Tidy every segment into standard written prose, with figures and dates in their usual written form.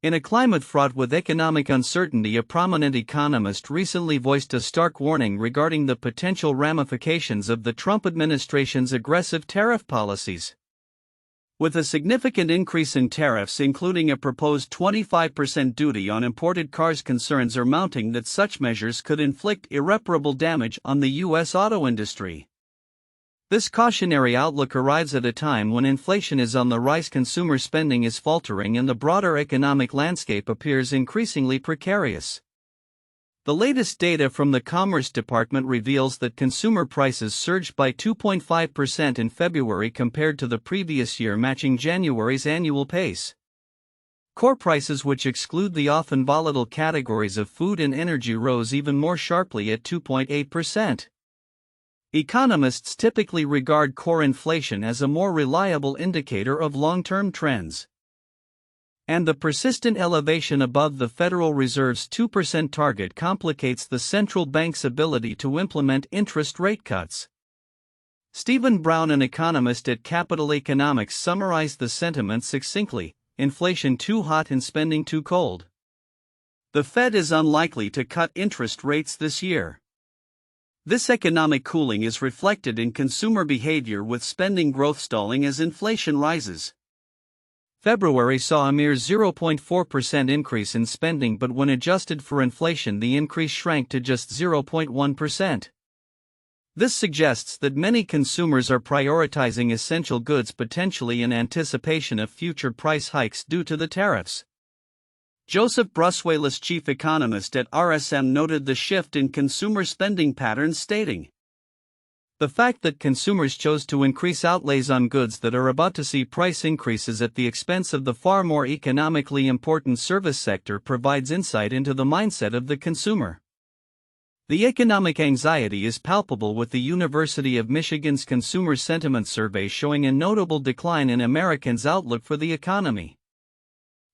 In a climate fraught with economic uncertainty, a prominent economist recently voiced a stark warning regarding the potential ramifications of the Trump administration's aggressive tariff policies. With a significant increase in tariffs, including a proposed 25% duty on imported cars, concerns are mounting that such measures could inflict irreparable damage on the U.S. auto industry. This cautionary outlook arrives at a time when inflation is on the rise, consumer spending is faltering, and the broader economic landscape appears increasingly precarious. The latest data from the Commerce Department reveals that consumer prices surged by 2.5% in February compared to the previous year, matching January's annual pace. Core prices, which exclude the often volatile categories of food and energy, rose even more sharply at 2.8%. Economists typically regard core inflation as a more reliable indicator of long-term trends. And the persistent elevation above the Federal Reserve's 2% target complicates the central bank's ability to implement interest rate cuts. Stephen Brown, an economist at Capital Economics, summarized the sentiment succinctly: inflation too hot and spending too cold. The Fed is unlikely to cut interest rates this year. This economic cooling is reflected in consumer behavior, with spending growth stalling as inflation rises. February saw a mere 0.4% increase in spending, but when adjusted for inflation, the increase shrank to just 0.1%. This suggests that many consumers are prioritizing essential goods, potentially in anticipation of future price hikes due to the tariffs. Joseph Bruswalis, chief economist at RSM, noted the shift in consumer spending patterns, stating, "The fact that consumers chose to increase outlays on goods that are about to see price increases at the expense of the far more economically important service sector provides insight into the mindset of the consumer." The economic anxiety is palpable, with the University of Michigan's Consumer Sentiment Survey showing a notable decline in Americans' outlook for the economy.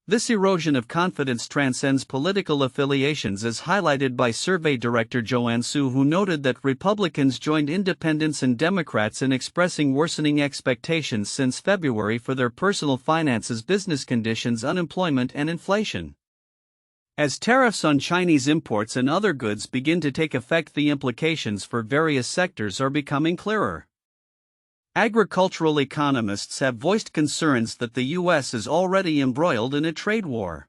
This erosion of confidence transcends political affiliations, as highlighted by survey director Joanne Su, who noted that Republicans joined independents and Democrats in expressing worsening expectations since February for their personal finances, business conditions, unemployment, and inflation. As tariffs on Chinese imports and other goods begin to take effect, the implications for various sectors are becoming clearer. Agricultural economists have voiced concerns that the U.S. is already embroiled in a trade war,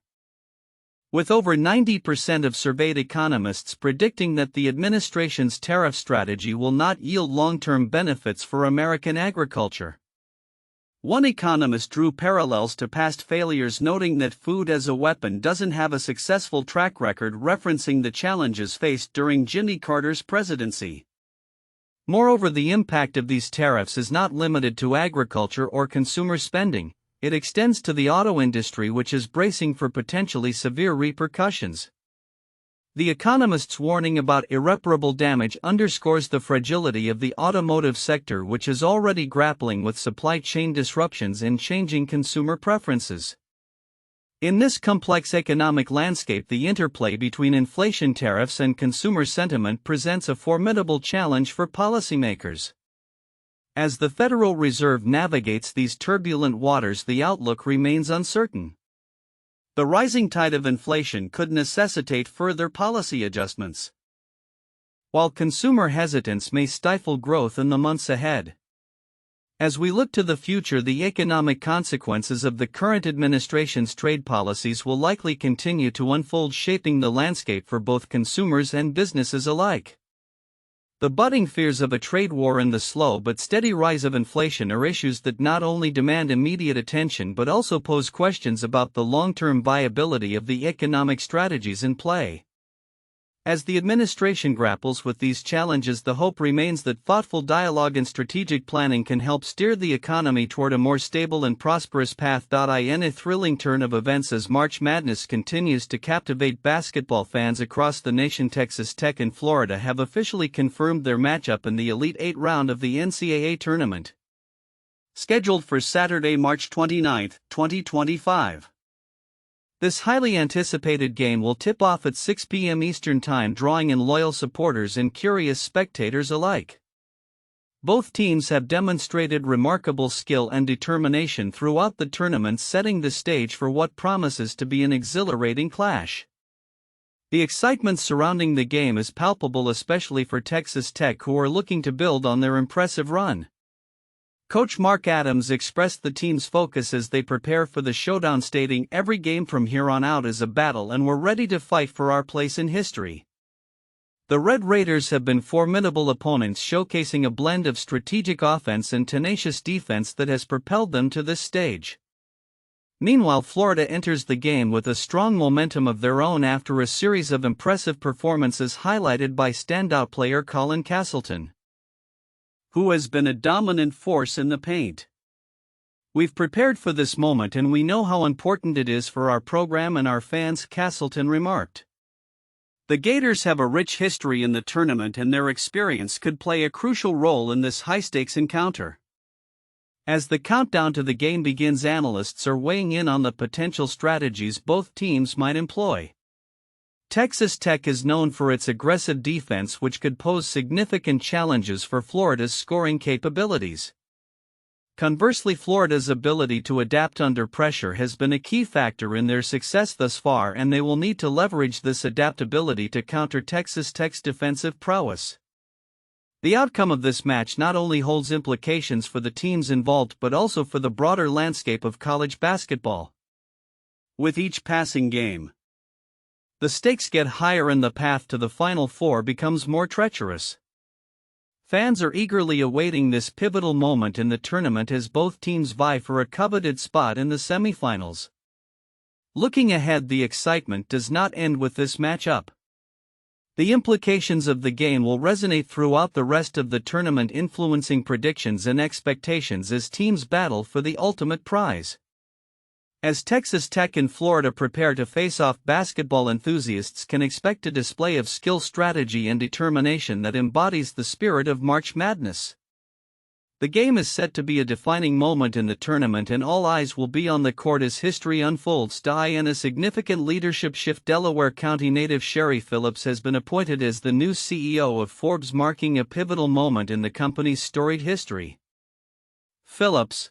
with over 90% of surveyed economists predicting that the administration's tariff strategy will not yield long-term benefits for American agriculture. One economist drew parallels to past failures, noting that food as a weapon doesn't have a successful track record, referencing the challenges faced during Jimmy Carter's presidency. Moreover, the impact of these tariffs is not limited to agriculture or consumer spending. It extends to the auto industry, which is bracing for potentially severe repercussions. The economist's warning about irreparable damage underscores the fragility of the automotive sector, which is already grappling with supply chain disruptions and changing consumer preferences. In this complex economic landscape, the interplay between inflation, tariffs, and consumer sentiment presents a formidable challenge for policymakers. As the Federal Reserve navigates these turbulent waters, the outlook remains uncertain. The rising tide of inflation could necessitate further policy adjustments, while consumer hesitance may stifle growth in the months ahead. As we look to the future, the economic consequences of the current administration's trade policies will likely continue to unfold, shaping the landscape for both consumers and businesses alike. The budding fears of a trade war and the slow but steady rise of inflation are issues that not only demand immediate attention but also pose questions about the long-term viability of the economic strategies in play. As the administration grapples with these challenges, the hope remains that thoughtful dialogue and strategic planning can help steer the economy toward a more stable and prosperous path. In a thrilling turn of events, as March Madness continues to captivate basketball fans across the nation, Texas Tech and Florida have officially confirmed their matchup in the Elite Eight round of the NCAA tournament, scheduled for Saturday, March 29, 2025. This highly anticipated game will tip off at 6 p.m. Eastern Time, drawing in loyal supporters and curious spectators alike. Both teams have demonstrated remarkable skill and determination throughout the tournament, setting the stage for what promises to be an exhilarating clash. The excitement surrounding the game is palpable, especially for Texas Tech, who are looking to build on their impressive run. Coach Mark Adams expressed the team's focus as they prepare for the showdown, stating, "Every game from here on out is a battle and we're ready to fight for our place in history." The Red Raiders have been formidable opponents, showcasing a blend of strategic offense and tenacious defense that has propelled them to this stage. Meanwhile, Florida enters the game with a strong momentum of their own after a series of impressive performances highlighted by standout player Colin Castleton, who has been a dominant force in the paint. "We've prepared for this moment and we know how important it is for our program and our fans," Castleton remarked. The Gators have a rich history in the tournament and their experience could play a crucial role in this high-stakes encounter. As the countdown to the game begins, analysts are weighing in on the potential strategies both teams might employ. Texas Tech is known for its aggressive defense, which could pose significant challenges for Florida's scoring capabilities. Conversely, Florida's ability to adapt under pressure has been a key factor in their success thus far, and they will need to leverage this adaptability to counter Texas Tech's defensive prowess. The outcome of this match not only holds implications for the teams involved but also for the broader landscape of college basketball. With each passing game, the stakes get higher and the path to the Final Four becomes more treacherous. Fans are eagerly awaiting this pivotal moment in the tournament as both teams vie for a coveted spot in the semifinals. Looking ahead, the excitement does not end with this matchup. The implications of the game will resonate throughout the rest of the tournament, influencing predictions and expectations as teams battle for the ultimate prize. As Texas Tech and Florida prepare to face off, basketball enthusiasts can expect a display of skill, strategy, and determination that embodies the spirit of March Madness. The game is set to be a defining moment in the tournament, and all eyes will be on the court as history unfolds. In a significant leadership shift, Delaware County native Sherry Phillips has been appointed as the new CEO of Forbes, marking a pivotal moment in the company's storied history. Phillips,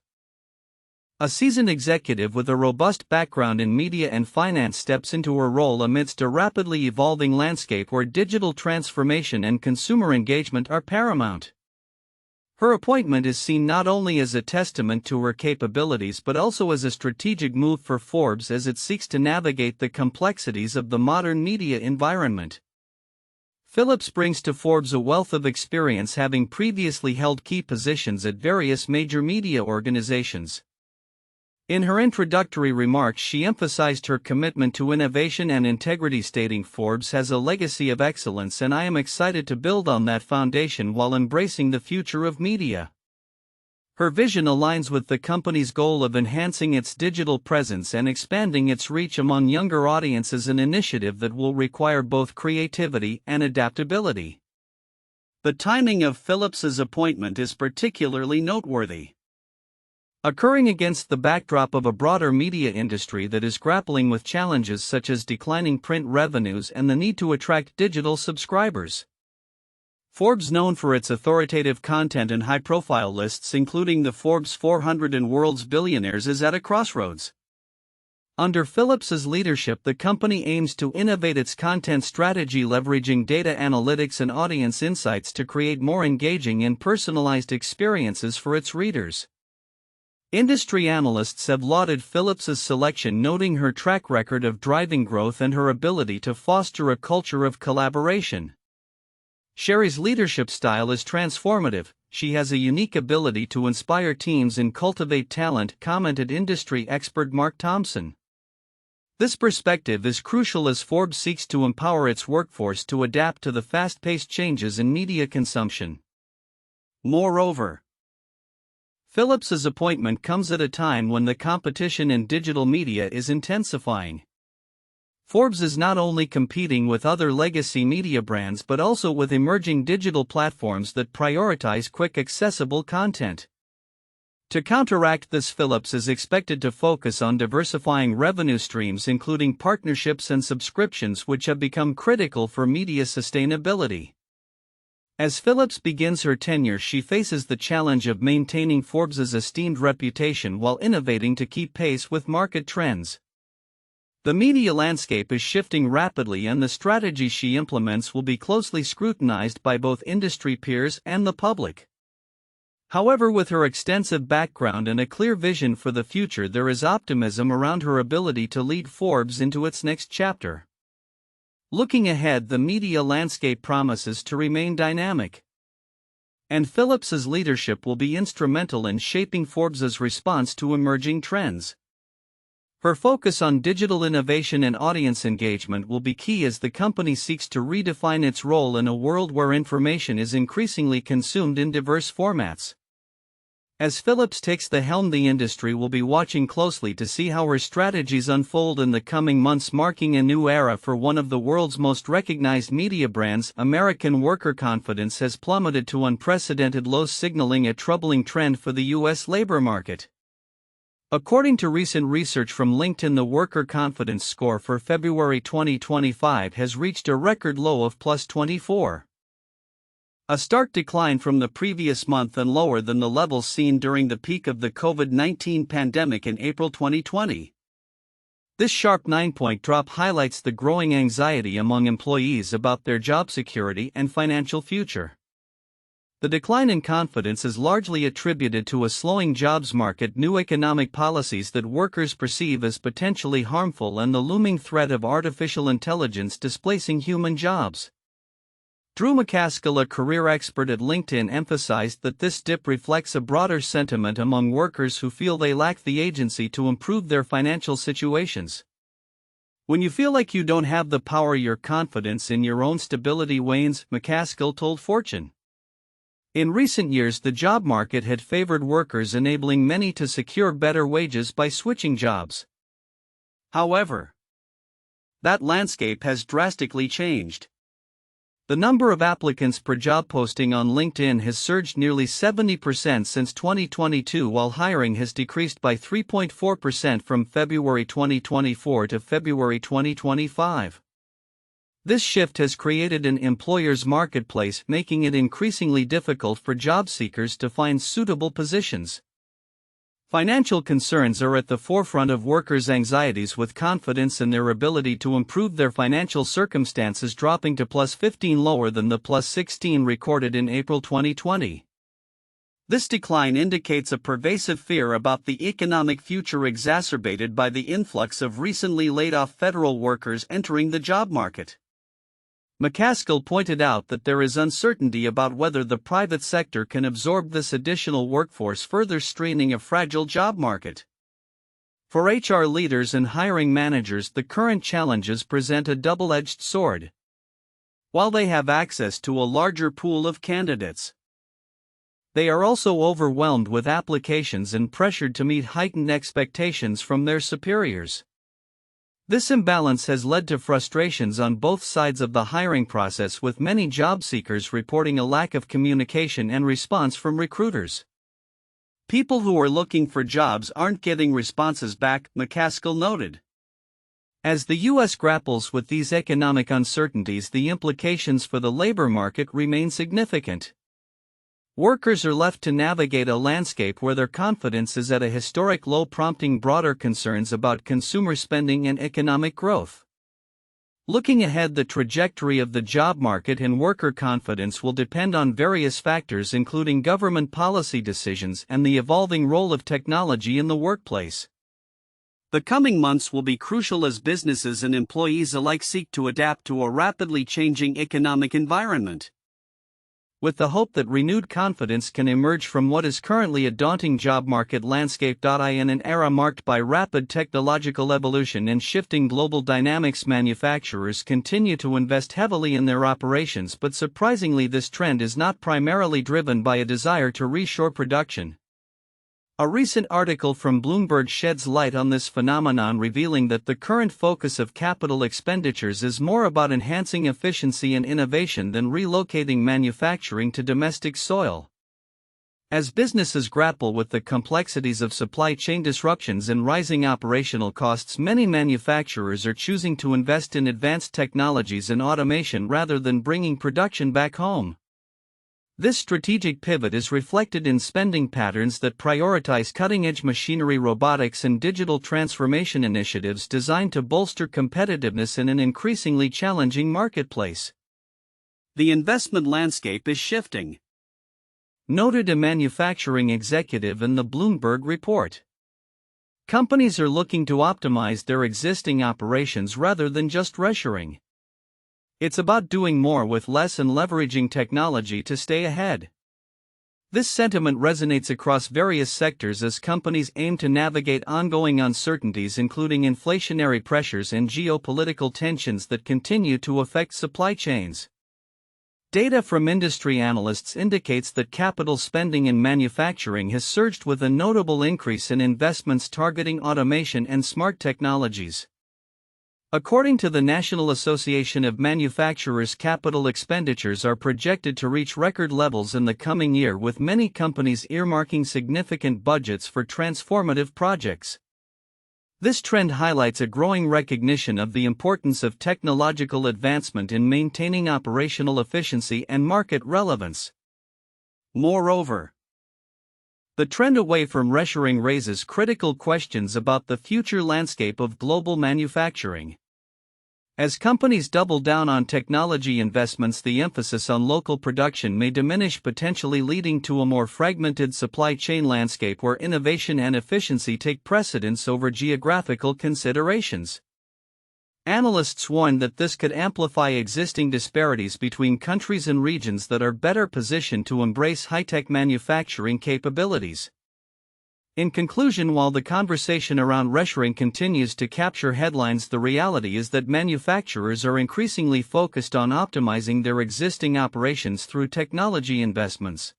a seasoned executive with a robust background in media and finance, steps into her role amidst a rapidly evolving landscape where digital transformation and consumer engagement are paramount. Her appointment is seen not only as a testament to her capabilities but also as a strategic move for Forbes as it seeks to navigate the complexities of the modern media environment. Phillips brings to Forbes a wealth of experience, having previously held key positions at various major media organizations. In her introductory remarks, she emphasized her commitment to innovation and integrity, stating, "Forbes has a legacy of excellence and I am excited to build on that foundation while embracing the future of media." Her vision aligns with the company's goal of enhancing its digital presence and expanding its reach among younger audiences, an initiative that will require both creativity and adaptability. The timing of Phillips's appointment is particularly noteworthy, occurring against the backdrop of a broader media industry that is grappling with challenges such as declining print revenues and the need to attract digital subscribers. Forbes, known for its authoritative content and high-profile lists including the Forbes 400 and World's Billionaires, is at a crossroads. Under Phillips's leadership, the company aims to innovate its content strategy, leveraging data analytics and audience insights to create more engaging and personalized experiences for its readers. Industry analysts have lauded Phillips's selection, noting her track record of driving growth and her ability to foster a culture of collaboration. Sherry's leadership style is transformative. She has a unique ability to inspire teams and cultivate talent, commented industry expert Mark Thompson. This perspective is crucial as Forbes seeks to empower its workforce to adapt to the fast-paced changes in media consumption. Moreover, Phillips's appointment comes at a time when the competition in digital media is intensifying. Forbes is not only competing with other legacy media brands but also with emerging digital platforms that prioritize quick, accessible content. To counteract this, Phillips is expected to focus on diversifying revenue streams, including partnerships and subscriptions, which have become critical for media sustainability. As Phillips begins her tenure, she faces the challenge of maintaining Forbes's esteemed reputation while innovating to keep pace with market trends. The media landscape is shifting rapidly, and the strategies she implements will be closely scrutinized by both industry peers and the public. However, with her extensive background and a clear vision for the future, there is optimism around her ability to lead Forbes into its next chapter. Looking ahead, the media landscape promises to remain dynamic, and Phillips's leadership will be instrumental in shaping Forbes's response to emerging trends. Her focus on digital innovation and audience engagement will be key as the company seeks to redefine its role in a world where information is increasingly consumed in diverse formats. As Phillips takes the helm, the industry will be watching closely to see how her strategies unfold in the coming months, marking a new era for one of the world's most recognized media brands. American worker confidence has plummeted to unprecedented lows, signaling a troubling trend for the U.S. labor market. According to recent research from LinkedIn, the worker confidence score for February 2025 has reached a record low of +24. A stark decline from the previous month and lower than the levels seen during the peak of the COVID-19 pandemic in April 2020. This sharp 9-point drop highlights the growing anxiety among employees about their job security and financial future. The decline in confidence is largely attributed to a slowing jobs market, new economic policies that workers perceive as potentially harmful, and the looming threat of artificial intelligence displacing human jobs. Drew McCaskill, a career expert at LinkedIn, emphasized that this dip reflects a broader sentiment among workers who feel they lack the agency to improve their financial situations. When you feel like you don't have the power, your confidence in your own stability wanes, McCaskill told Fortune. In recent years, the job market had favored workers, enabling many to secure better wages by switching jobs. However, that landscape has drastically changed. The number of applicants per job posting on LinkedIn has surged nearly 70% since 2022, while hiring has decreased by 3.4% from February 2024 to February 2025. This shift has created an employer's marketplace, making it increasingly difficult for job seekers to find suitable positions. Financial concerns are at the forefront of workers' anxieties, with confidence in their ability to improve their financial circumstances dropping to +15, lower than the +16 recorded in April 2020. This decline indicates a pervasive fear about the economic future, exacerbated by the influx of recently laid-off federal workers entering the job market. McCaskill pointed out that there is uncertainty about whether the private sector can absorb this additional workforce, further straining a fragile job market. For HR leaders and hiring managers, the current challenges present a double-edged sword. While they have access to a larger pool of candidates, they are also overwhelmed with applications and pressured to meet heightened expectations from their superiors. This imbalance has led to frustrations on both sides of the hiring process, with many job seekers reporting a lack of communication and response from recruiters. People who are looking for jobs aren't getting responses back, McCaskill noted. As the U.S. grapples with these economic uncertainties, the implications for the labor market remain significant. Workers are left to navigate a landscape where their confidence is at a historic low, prompting broader concerns about consumer spending and economic growth. Looking ahead, the trajectory of the job market and worker confidence will depend on various factors, including government policy decisions and the evolving role of technology in the workplace. The coming months will be crucial as businesses and employees alike seek to adapt to a rapidly changing economic environment. With the hope that renewed confidence can emerge from what is currently a daunting job market landscape. In an era marked by rapid technological evolution and shifting global dynamics, manufacturers continue to invest heavily in their operations, but surprisingly, this trend is not primarily driven by a desire to reshore production. A recent article from Bloomberg sheds light on this phenomenon, revealing that the current focus of capital expenditures is more about enhancing efficiency and innovation than relocating manufacturing to domestic soil. As businesses grapple with the complexities of supply chain disruptions and rising operational costs, many manufacturers are choosing to invest in advanced technologies and automation rather than bringing production back home. This strategic pivot is reflected in spending patterns that prioritize cutting-edge machinery, robotics, and digital transformation initiatives designed to bolster competitiveness in an increasingly challenging marketplace. The investment landscape is shifting, noted a manufacturing executive in the Bloomberg report. Companies are looking to optimize their existing operations rather than just reshoring. It's about doing more with less and leveraging technology to stay ahead. This sentiment resonates across various sectors as companies aim to navigate ongoing uncertainties, including inflationary pressures and geopolitical tensions that continue to affect supply chains. Data from industry analysts indicates that capital spending in manufacturing has surged with a notable increase in investments targeting automation and smart technologies. According to the National Association of Manufacturers, capital expenditures are projected to reach record levels in the coming year, with many companies earmarking significant budgets for transformative projects. This trend highlights a growing recognition of the importance of technological advancement in maintaining operational efficiency and market relevance. Moreover, the trend away from reshoring raises critical questions about the future landscape of global manufacturing. As companies double down on technology investments, the emphasis on local production may diminish, potentially leading to a more fragmented supply chain landscape where innovation and efficiency take precedence over geographical considerations. Analysts warn that this could amplify existing disparities between countries and regions that are better positioned to embrace high-tech manufacturing capabilities. In conclusion, while the conversation around reshoring continues to capture headlines, the reality is that manufacturers are increasingly focused on optimizing their existing operations through technology investments.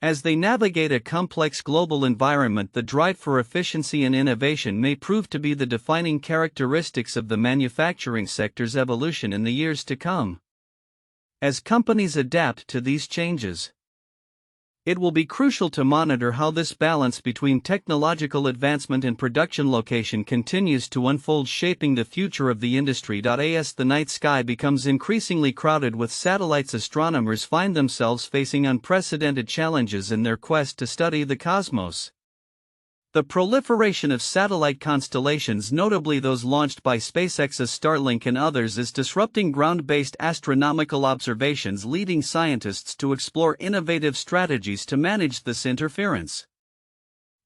As they navigate a complex global environment, the drive for efficiency and innovation may prove to be the defining characteristics of the manufacturing sector's evolution in the years to come. As companies adapt to these changes, it will be crucial to monitor how this balance between technological advancement and production location continues to unfold, shaping the future of the industry. As the night sky becomes increasingly crowded with satellites, astronomers find themselves facing unprecedented challenges in their quest to study the cosmos. The proliferation of satellite constellations, notably those launched by SpaceX's Starlink and others, is disrupting ground-based astronomical observations, leading scientists to explore innovative strategies to manage this interference.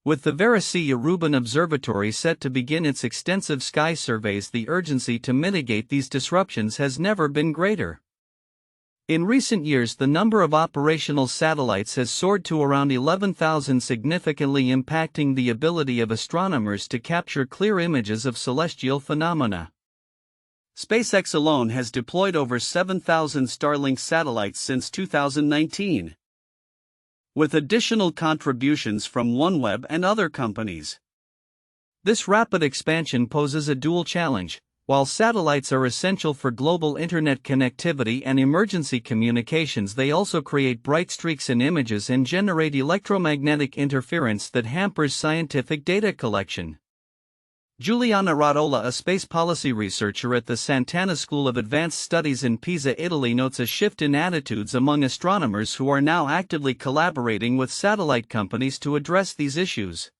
With the Vera-C-Rubin Observatory set to begin its extensive sky surveys, the urgency to mitigate these disruptions has never been greater. In recent years, the number of operational satellites has soared to around 11,000, significantly impacting the ability of astronomers to capture clear images of celestial phenomena. SpaceX alone has deployed over 7,000 Starlink satellites since 2019, with additional contributions from OneWeb and other companies. This rapid expansion poses a dual challenge. While satellites are essential for global internet connectivity and emergency communications, they also create bright streaks in images and generate electromagnetic interference that hampers scientific data collection. Giuliana Radola, a space policy researcher at the Sant'Anna School of Advanced Studies in Pisa, Italy, notes a shift in attitudes among astronomers who are now actively collaborating with satellite companies to address these issues.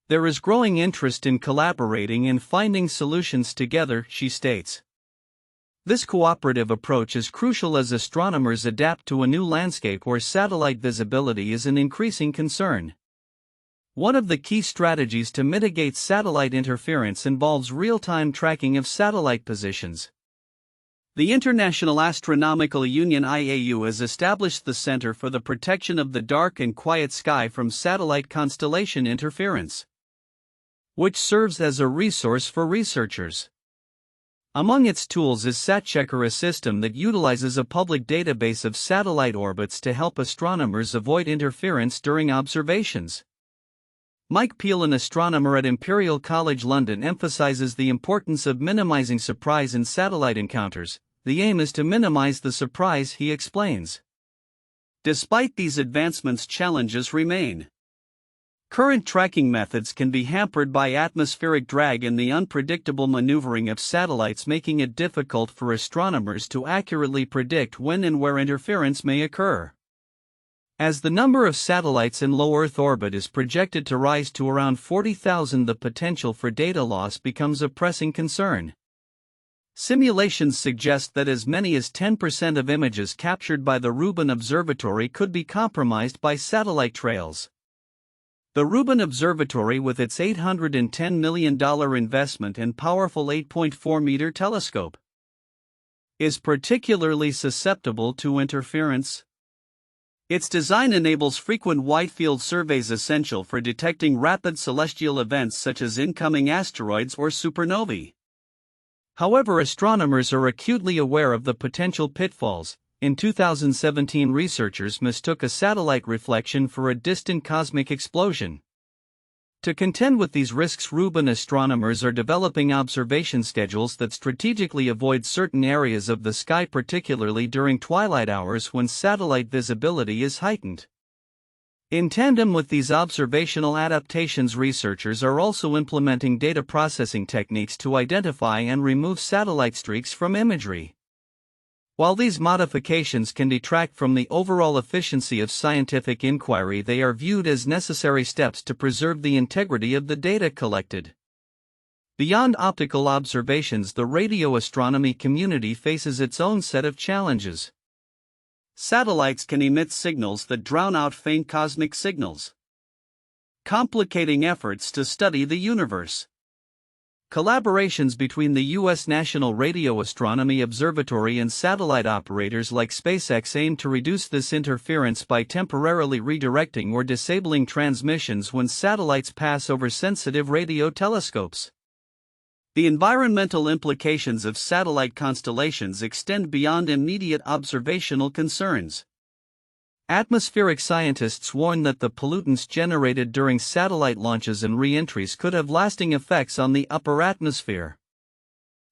There is growing interest in collaborating and finding solutions together, she states. This cooperative approach is crucial as astronomers adapt to a new landscape where satellite visibility is an increasing concern. One of the key strategies to mitigate satellite interference involves real-time tracking of satellite positions. The International Astronomical Union (IAU) has established the Center for the Protection of the Dark and Quiet Sky from Satellite Constellation Interference, which serves as a resource for researchers. Among its tools is SatChecker, a system that utilizes a public database of satellite orbits to help astronomers avoid interference during observations. Mike Peel, an astronomer at Imperial College London, emphasizes the importance of minimizing surprise in satellite encounters. The aim is to minimize the surprise, he explains. Despite these advancements, challenges remain. Current tracking methods can be hampered by atmospheric drag and the unpredictable maneuvering of satellites, making it difficult for astronomers to accurately predict when and where interference may occur. As the number of satellites in low Earth orbit is projected to rise to around 40,000, the potential for data loss becomes a pressing concern. Simulations suggest that as many as 10% of images captured by the Rubin Observatory could be compromised by satellite trails. The Rubin Observatory, with its $810 million investment and powerful 8.4-meter telescope, is particularly susceptible to interference. Its design enables frequent wide-field surveys essential for detecting rapid celestial events such as incoming asteroids or supernovae. However, astronomers are acutely aware of the potential pitfalls. In 2017, researchers mistook a satellite reflection for a distant cosmic explosion. To contend with these risks, Rubin astronomers are developing observation schedules that strategically avoid certain areas of the sky, particularly during twilight hours when satellite visibility is heightened. In tandem with these observational adaptations, researchers are also implementing data processing techniques to identify and remove satellite streaks from imagery. While these modifications can detract from the overall efficiency of scientific inquiry, they are viewed as necessary steps to preserve the integrity of the data collected. Beyond optical observations, the radio astronomy community faces its own set of challenges. Satellites can emit signals that drown out faint cosmic signals, complicating efforts to study the universe. Collaborations between the U.S. National Radio Astronomy Observatory and satellite operators like SpaceX aim to reduce this interference by temporarily redirecting or disabling transmissions when satellites pass over sensitive radio telescopes. The environmental implications of satellite constellations extend beyond immediate observational concerns. Atmospheric scientists warn that the pollutants generated during satellite launches and re-entries could have lasting effects on the upper atmosphere.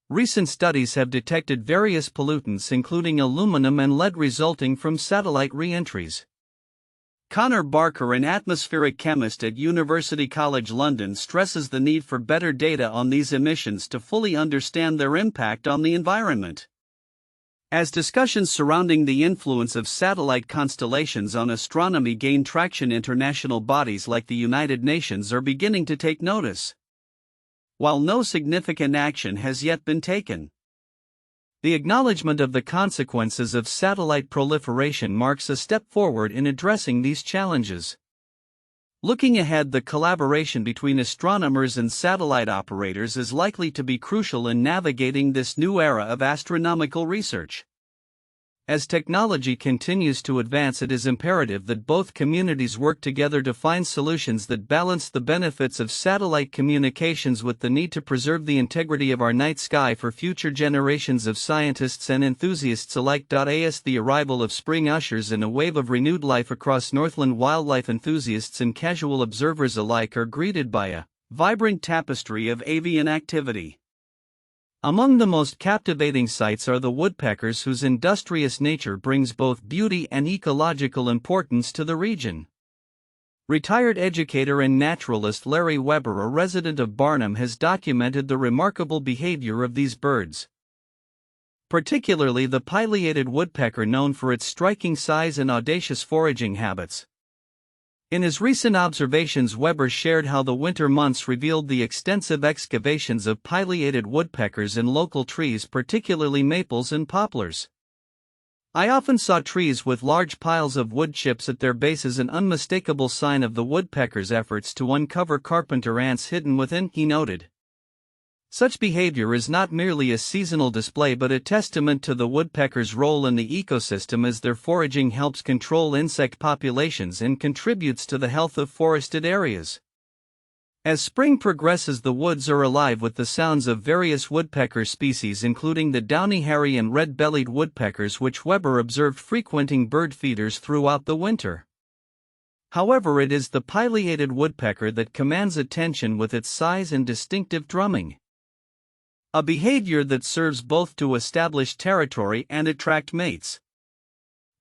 Recent studies have detected various pollutants, including aluminum and lead, resulting from satellite re-entries. Connor Barker, an atmospheric chemist at University College London, stresses the need for better data on these emissions to fully understand their impact on the environment. As discussions surrounding the influence of satellite constellations on astronomy gain traction, international bodies like the United Nations are beginning to take notice. While no significant action has yet been taken, the acknowledgement of the consequences of satellite proliferation marks a step forward in addressing these challenges. Looking ahead, the collaboration between astronomers and satellite operators is likely to be crucial in navigating this new era of astronomical research. As technology continues to advance, it is imperative that both communities work together to find solutions that balance the benefits of satellite communications with the need to preserve the integrity of our night sky for future generations of scientists and enthusiasts alike. As the arrival of spring ushers in a wave of renewed life across Northland, wildlife enthusiasts and casual observers alike are greeted by a vibrant tapestry of avian activity. Among the most captivating sights are the woodpeckers, whose industrious nature brings both beauty and ecological importance to the region. Retired educator and naturalist Larry Weber, a resident of Barnum, has documented the remarkable behavior of these birds, particularly the pileated woodpecker, known for its striking size and audacious foraging habits. In his recent observations, Weber shared how the winter months revealed the extensive excavations of pileated woodpeckers in local trees, particularly maples and poplars. "I often saw trees with large piles of wood chips at their bases, an unmistakable sign of the woodpecker's efforts to uncover carpenter ants hidden within," he noted. Such behavior is not merely a seasonal display but a testament to the woodpecker's role in the ecosystem, as their foraging helps control insect populations and contributes to the health of forested areas. As spring progresses, the woods are alive with the sounds of various woodpecker species, including the downy hairy and red-bellied woodpeckers, which Weber observed frequenting bird feeders throughout the winter. However, it is the pileated woodpecker that commands attention with its size and distinctive drumming, a behavior that serves both to establish territory and attract mates.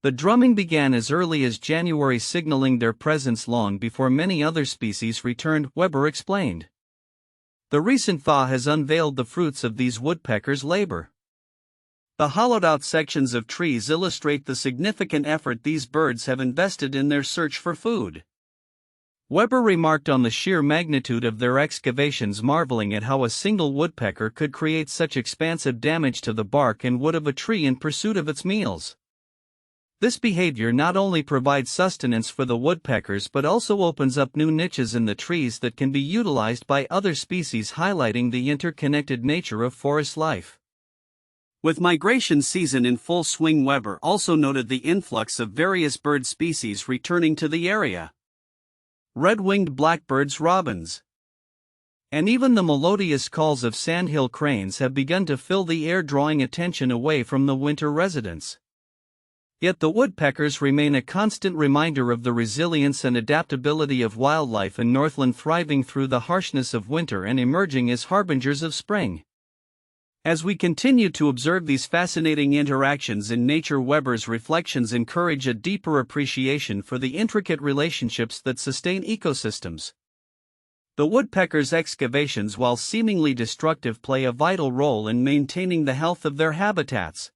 The drumming began as early as January, signaling their presence long before many other species returned, Weber explained. The recent thaw has unveiled the fruits of these woodpeckers' labor. The hollowed-out sections of trees illustrate the significant effort these birds have invested in their search for food. Weber remarked on the sheer magnitude of their excavations, marveling at how a single woodpecker could create such expansive damage to the bark and wood of a tree in pursuit of its meals. This behavior not only provides sustenance for the woodpeckers but also opens up new niches in the trees that can be utilized by other species, highlighting the interconnected nature of forest life. With migration season in full swing, Weber also noted the influx of various bird species returning to the area. Red-winged blackbirds, robins, and even the melodious calls of sandhill cranes have begun to fill the air, drawing attention away from the winter residents. Yet the woodpeckers remain a constant reminder of the resilience and adaptability of wildlife in Northland, thriving through the harshness of winter and emerging as harbingers of spring. As we continue to observe these fascinating interactions in nature, Weber's reflections encourage a deeper appreciation for the intricate relationships that sustain ecosystems. The woodpecker's excavations, while seemingly destructive, play a vital role in maintaining the health of their habitats.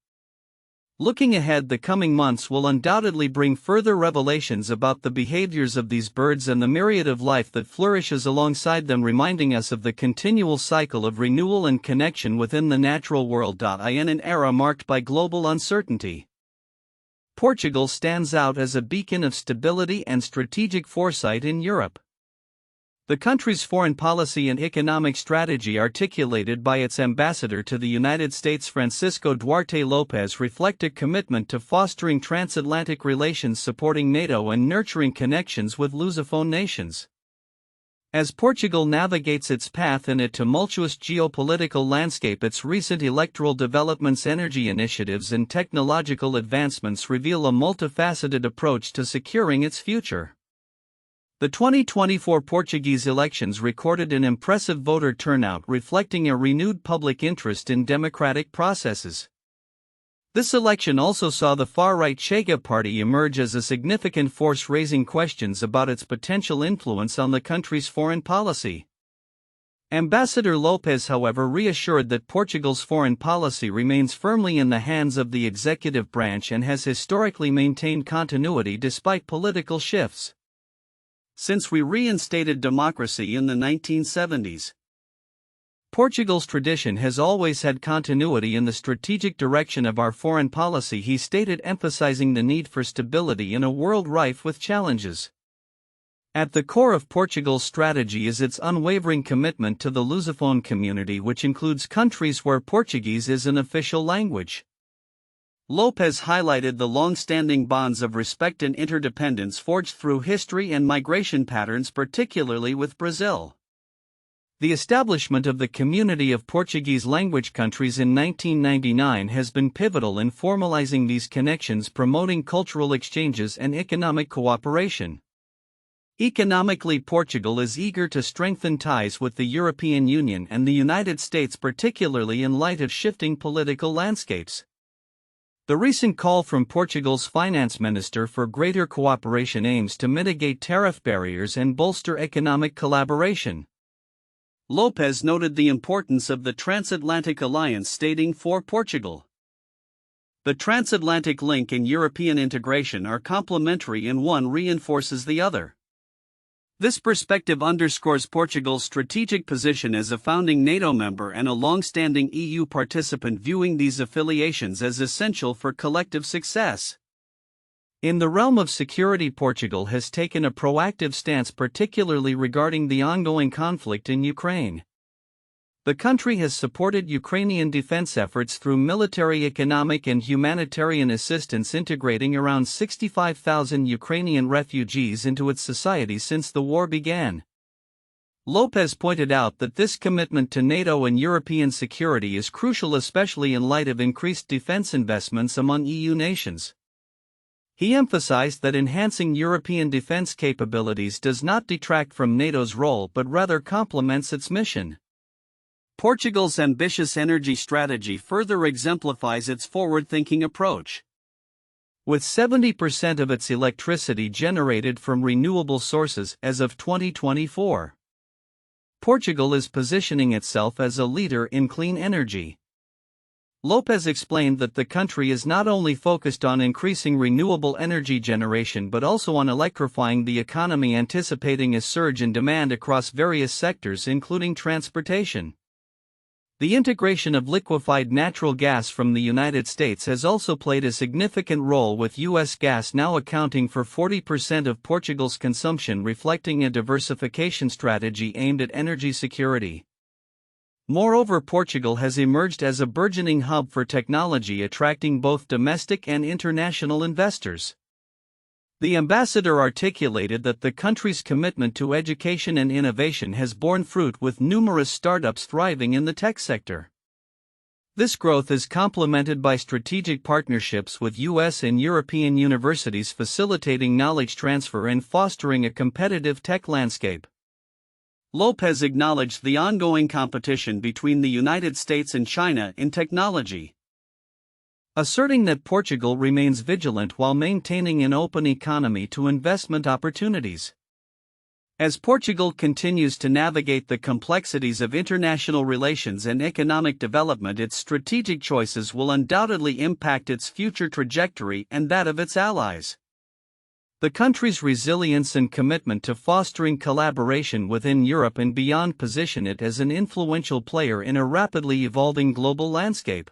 Looking ahead, the coming months will undoubtedly bring further revelations about the behaviors of these birds and the myriad of life that flourishes alongside them, reminding us of the continual cycle of renewal and connection within the natural world. In an era marked by global uncertainty, Portugal stands out as a beacon of stability and strategic foresight in Europe. The country's foreign policy and economic strategy, articulated by its ambassador to the United States, Francisco Duarte Lopes, reflect a commitment to fostering transatlantic relations, supporting NATO, and nurturing connections with Lusophone nations. As Portugal navigates its path in a tumultuous geopolitical landscape, its recent electoral developments, energy initiatives, and technological advancements reveal a multifaceted approach to securing its future. The 2024 Portuguese elections recorded an impressive voter turnout, reflecting a renewed public interest in democratic processes. This election also saw the far-right Chega party emerge as a significant force, raising questions about its potential influence on the country's foreign policy. Ambassador Lopes, however, reassured that Portugal's foreign policy remains firmly in the hands of the executive branch and has historically maintained continuity despite political shifts. Since we reinstated democracy in the 1970s, Portugal's tradition has always had continuity in the strategic direction of our foreign policy, he stated, emphasizing the need for stability in a world rife with challenges. At the core of Portugal's strategy is its unwavering commitment to the Lusophone community, which includes countries where Portuguese is an official language. Lopes highlighted the long-standing bonds of respect and interdependence forged through history and migration patterns, particularly with Brazil. The establishment of the Community of Portuguese-language countries in 1999 has been pivotal in formalizing these connections, promoting cultural exchanges and economic cooperation. Economically, Portugal is eager to strengthen ties with the European Union and the United States, particularly in light of shifting political landscapes. The recent call from Portugal's finance minister for greater cooperation aims to mitigate tariff barriers and bolster economic collaboration. Lopes noted the importance of the transatlantic alliance, stating, "For Portugal, the transatlantic link and European integration are complementary and one reinforces the other." This perspective underscores Portugal's strategic position as a founding NATO member and a long-standing EU participant, viewing these affiliations as essential for collective success. In the realm of security, Portugal has taken a proactive stance, particularly regarding the ongoing conflict in Ukraine. The country has supported Ukrainian defense efforts through military, economic, and humanitarian assistance, integrating around 65,000 Ukrainian refugees into its society since the war began. Lopes pointed out that this commitment to NATO and European security is crucial, especially in light of increased defense investments among EU nations. He emphasized that enhancing European defense capabilities does not detract from NATO's role but rather complements its mission. Portugal's ambitious energy strategy further exemplifies its forward-thinking approach. With 70% of its electricity generated from renewable sources as of 2024, Portugal is positioning itself as a leader in clean energy. Lopez explained that the country is not only focused on increasing renewable energy generation but also on electrifying the economy, anticipating a surge in demand across various sectors including transportation. The integration of liquefied natural gas from the United States has also played a significant role, with U.S. gas now accounting for 40% of Portugal's consumption, reflecting a diversification strategy aimed at energy security. Moreover, Portugal has emerged as a burgeoning hub for technology, attracting both domestic and international investors. The ambassador articulated that the country's commitment to education and innovation has borne fruit, with numerous startups thriving in the tech sector. This growth is complemented by strategic partnerships with U.S. and European universities, facilitating knowledge transfer and fostering a competitive tech landscape. Lopez acknowledged the ongoing competition between the United States and China in technology, asserting that Portugal remains vigilant while maintaining an open economy to investment opportunities. As Portugal continues to navigate the complexities of international relations and economic development, its strategic choices will undoubtedly impact its future trajectory and that of its allies. The country's resilience and commitment to fostering collaboration within Europe and beyond position it as an influential player in a rapidly evolving global landscape.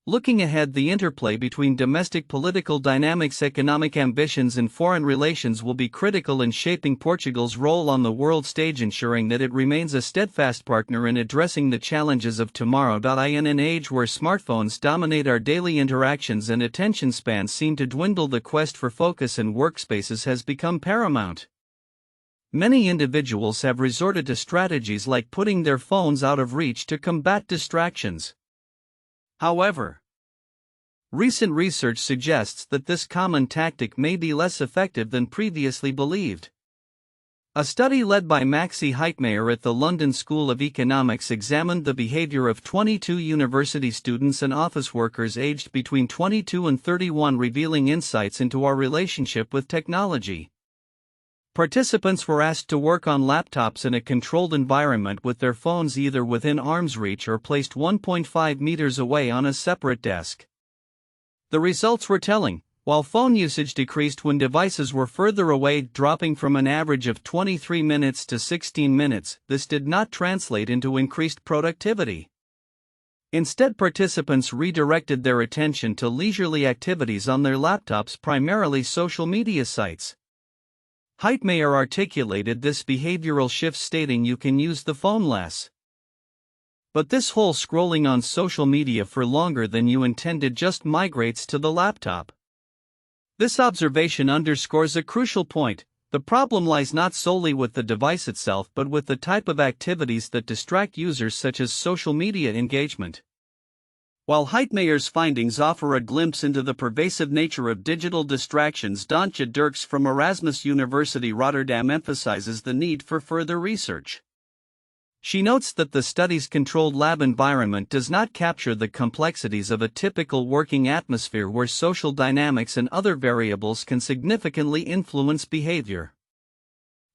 Looking ahead, the interplay between domestic political dynamics, economic ambitions, and foreign relations will be critical in shaping Portugal's role on the world stage, ensuring that it remains a steadfast partner in addressing the challenges of tomorrow. In an age where smartphones dominate our daily interactions and attention spans seem to dwindle, the quest for focus and workspaces has become paramount. Many individuals have resorted to strategies like putting their phones out of reach to combat distractions. However, recent research suggests that this common tactic may be less effective than previously believed. A study led by Maxi Heitmeyer at the London School of Economics examined the behavior of 22 university students and office workers aged between 22 and 31, revealing insights into our relationship with technology. Participants were asked to work on laptops in a controlled environment with their phones either within arm's reach or placed 1.5 meters away on a separate desk. The results were telling. While phone usage decreased when devices were further away, dropping from an average of 23 minutes to 16 minutes, this did not translate into increased productivity. Instead, participants redirected their attention to leisurely activities on their laptops, primarily social media sites. Heitmeyer articulated this behavioral shift, stating, "You can use the phone less, but this whole scrolling on social media for longer than you intended just migrates to the laptop." This observation underscores a crucial point. The problem lies not solely with the device itself but with the type of activities that distract users, such as social media engagement. While Heitmeyer's findings offer a glimpse into the pervasive nature of digital distractions, Dontje Dirks from Erasmus University Rotterdam emphasizes the need for further research. She notes that the study's controlled lab environment does not capture the complexities of a typical working atmosphere where social dynamics and other variables can significantly influence behavior.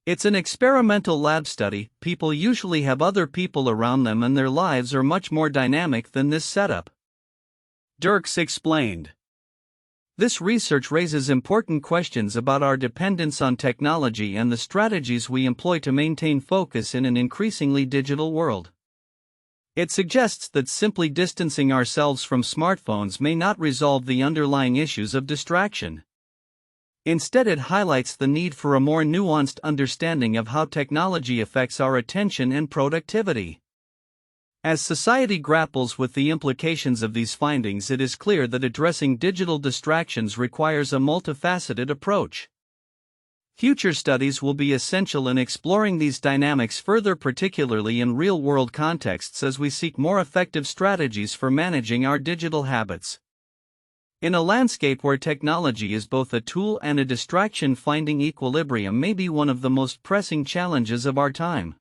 It's an experimental lab study. People usually have other people around them and their lives are much more dynamic than this setup. Dirks explained. This research raises important questions about our dependence on technology and the strategies we employ to maintain focus in an increasingly digital world. It suggests that simply distancing ourselves from smartphones may not resolve the underlying issues of distraction. Instead, it highlights the need for a more nuanced understanding of how technology affects our attention and productivity. As society grapples with the implications of these findings, it is clear that addressing digital distractions requires a multifaceted approach. Future studies will be essential in exploring these dynamics further, particularly in real-world contexts, as we seek more effective strategies for managing our digital habits. In a landscape where technology is both a tool and a distraction, finding equilibrium may be one of the most pressing challenges of our time.